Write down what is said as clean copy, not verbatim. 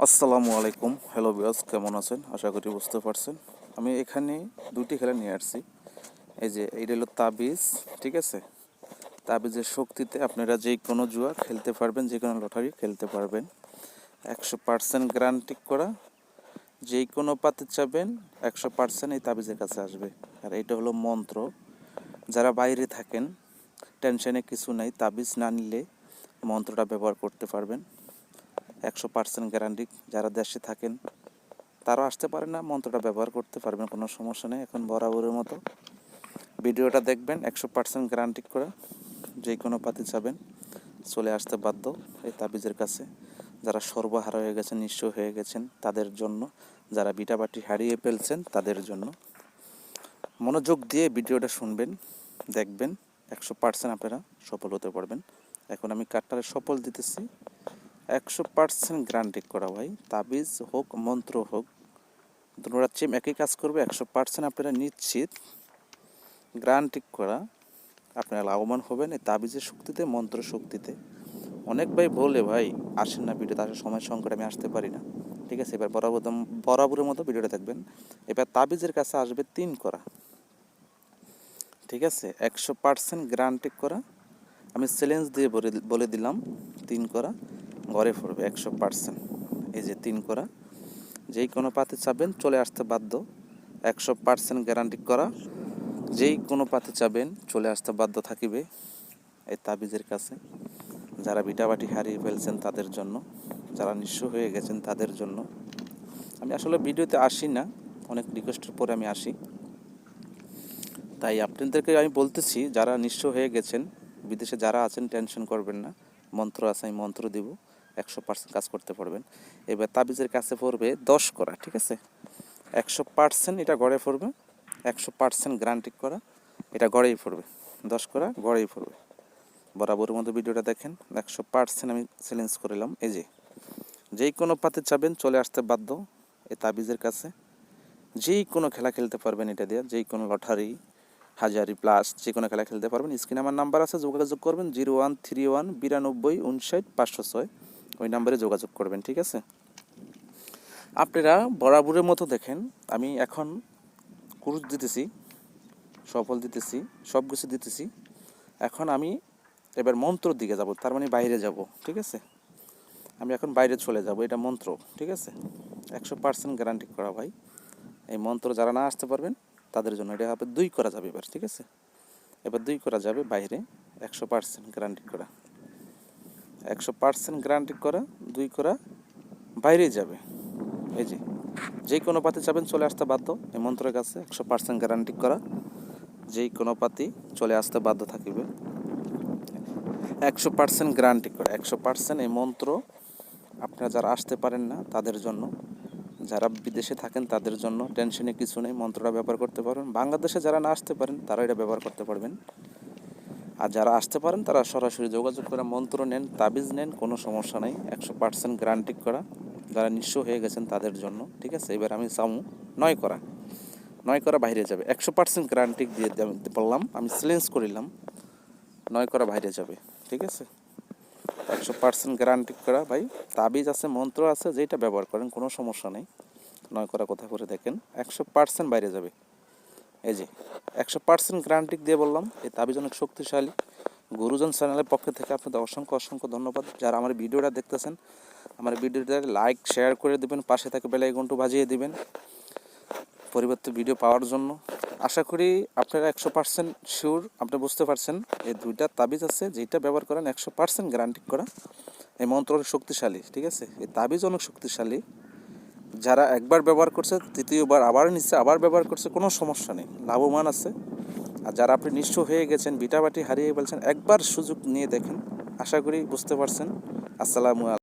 আসসালামু আলাইকুম। Hello viewers, কেমন আছেন? আশা করি বুঝতে পারছেন। আমি এখানে দুটি খেলা নিয়ে আসছি। এই যে এইটা হলো তাবিজ, ঠিক আছে? তাবিজের শক্তিতে আপনারা যে কোনো জুয়া খেলতে পারবেন, যে কোনো লটারি খেলতে পারবেন। 100% গ্যারান্টি করা, যেই কোনো পাতে চাবেন 100% এই তাবিজের কাছে আসবে। আর এটা হলো মন্ত্র। যারা বাইরে থাকেন, টেনশনে কিছু নাই, তাবিজ না নিলে মন্ত্রটা ব্যবহার করতে পারবেন। 100% গ্যারান্টি। যারা দেশে থাকেন তারাও আসতে পারে না, মন্ত্রটা ব্যবহার করতে পারবেন, কোনো সমস্যা নেই। এখন বরাবরের মতো ভিডিওটা দেখবেন। 100% গ্যারান্টি করা, যে কোনো পাতি চাবেন চলে আসতে বাধ্য এই তাবিজের কাছে। যারা সর্বহারা হয়ে গেছেন, নিঃস্ব হয়ে গেছেন তাদের জন্য, যারা বিটাবাটি হারিয়ে ফেলছেন তাদের জন্য। মনোযোগ দিয়ে ভিডিওটা শুনবেন, দেখবেন। 100% আপনারা সফল হতে পারবেন। এখন আমি কার্ডটারে সফল দিতেছি। 100% গ্যারান্টি করা ভাই, তাবিজ হোক মন্ত্র হোক, দুটোরা সেম একই কাজ করবে। 100% আপনারা নিশ্চিত, গ্যারান্টি করা আপনারা লাভবান হবেন এই তাবিজের শক্তিতে, মন্ত্র শক্তিতে। অনেক ভাই বলে ভাই আসেন না ভিডিওতে, আসার সময় সংকটে আমি আসতে পারি না, ঠিক আছে? এবার বরাবরের মতো ভিডিওটা দেখবেন। এবার তাবিজের কাছে আসবে 3 করা, ঠিক আছে? 100% গ্যারান্টি করা। আমি চ্যালেঞ্জ দিয়ে বলে দিলাম, 3 করা ঘরে পড়বে 100%। এই যে 3 করা, যেই কোনো পাতে চাবেন চলে আসতে বাধ্য। 100% গ্যারান্টি করা, যেই কোনো পাতে চাবেন চলে আসতে বাধ্য থাকিবে এই তাবিজের কাছে। যারা বিটাবাটি হারিয়ে ফেলছেন তাদের জন্য, যারা নিঃস্ব হয়ে গেছেন তাদের জন্য। আমি আসলে ভিডিওতে আসি না, অনেক রিকোয়েস্টের পরে আমি আসি, তাই আপনাদেরকে আমি বলতেছি যারা নিঃস্ব হয়ে গেছেন, বিদেশে যারা আছেন টেনশন করবেন না। মন্ত্র আছে, আমি মন্ত্র দিব, 100% কাজ করতে পারবেন। এবার তাবিজের কাছে পড়বে 10 করা, ঠিক আছে? 100% এটা গড়ে পড়বে, 100% গ্যারান্টি করা, এটা গড়েই পড়বে। 10 করা গড়েই পড়বে। বরাবরের মতো ভিডিওটা দেখেন। 100% আমি চ্যালেঞ্জ করিলাম। এই যে যেই কোনো পাতে চাবেন চলে আসতে বাধ্য এই তাবিজের কাছে। যেই কোনো খেলা খেলতে পারবেন এটা দিয়ে, যেই কোনো লটারি, হাজারি প্লাস যে কোনো খেলা খেলতে পারবেন। স্ক্রিনে আমার নাম্বার আছে, যোগাযোগ করবেন 0131 92 59 506, ওই নাম্বারে যোগাযোগ করবেন, ঠিক আছে? আপনারা বরাবরের মতো দেখেন, আমি এখন কুরুশ দিতেছি, সফল দিতেছি, সব কিছু দিতেছি। এখন আমি এবার মন্ত্রর দিকে যাব, তার মানে বাইরে যাব, ঠিক আছে? আমি এখন বাইরে চলে যাব, এটা মন্ত্র, ঠিক আছে? 100% গ্যারান্টি করা ভাই। এই মন্ত্র যারা না আসতে পারবেন তাদের জন্য এটা হবে 2 করা যাবে এবার, ঠিক আছে? এবার 2 করা যাবে বাইরে, 100% গ্যারান্টি করা। 100% গ্যারান্টি করা 2 করা বাইরেই যাবে। এই যে যেই কোনো পাতি চাবেন চলে আসতে বাধ্য এই মন্ত্রের কাছে। 100% গ্যারান্টি করা, যেই কোনো পাতি চলে আসতে বাধ্য থাকিবে। 100% গ্যারান্টি করা, 100% এই মন্ত্র আপনারা যারা আসতে পারেন না তাদের জন্য, যারা বিদেশে থাকেন তাদের জন্য। টেনশনে কিছু নেই, মন্ত্রটা ব্যবহার করতে পারবেন। বাংলাদেশে যারা না আসতে পারেন তারা এটা ব্যবহার করতে পারবেন। আর যারা আসতে পারেন তারা সরাসরি যোগাযোগ করে মন্ত্র নেন, তাবিজ নেন, কোনো সমস্যা নেই। 100% গ্যারান্টি করা, যারা নিঃস্ব হয়ে গেছেন তাদের জন্য, ঠিক আছে? এবার আমি চামু 9 করা, 9 করা বাইরে যাবে। 100% গ্যারান্টি দিয়ে বললাম, আমি চ্যালেঞ্জ করিলাম, 9 করা বাইরে যাবে, ঠিক আছে? 100% গ্যারান্টি করা ভাই। তাবিজ আছে, মন্ত্র আছে, যেটা ব্যবহার করেন কোনো সমস্যা নেই। 9 করা কথা করে দেখেন, 100% বাইরে যাবে। এই যে 100% গ্যারান্টি দিয়ে বললাম, এই তাবিজ অনেক শক্তিশালী। গুরুজন চ্যানেলের পক্ষ থেকে আপনাদের অসংখ্য অসংখ্য ধন্যবাদ। যারা আমার ভিডিওটা দেখতেছেন, আমার ভিডিওটা লাইক শেয়ার করে দেবেন, পাশে থাকে বেল আইকনটা বাজিয়ে দিবেন পরবর্তী ভিডিও পাওয়ার জন্য। আশা করি আপনারা 100% শিওর, আপনি বুঝতে পারছেন। এই 2টা তাবিজ আছে, যেটা ব্যবহার করেন 100% গ্যারান্টি করা। এই মন্ত্র অনেক শক্তিশালী, ঠিক আছে? এই তাবিজ অনেক শক্তিশালী। যারা একবার ব্যবহার করছে, তৃতীয়বার আবার নিচ্ছে, আবার ব্যবহার করছে, কোনো সমস্যা নেই, লাভবান আছে। আর যারা আপনি নিঃস্ব হয়ে গেছেন, বিটাবাটি হারিয়ে ফেলছেন, একবার সুযোগ নিয়ে দেখেন। আশা করি বুঝতে পারছেন। আসসালামু আলাইকুম।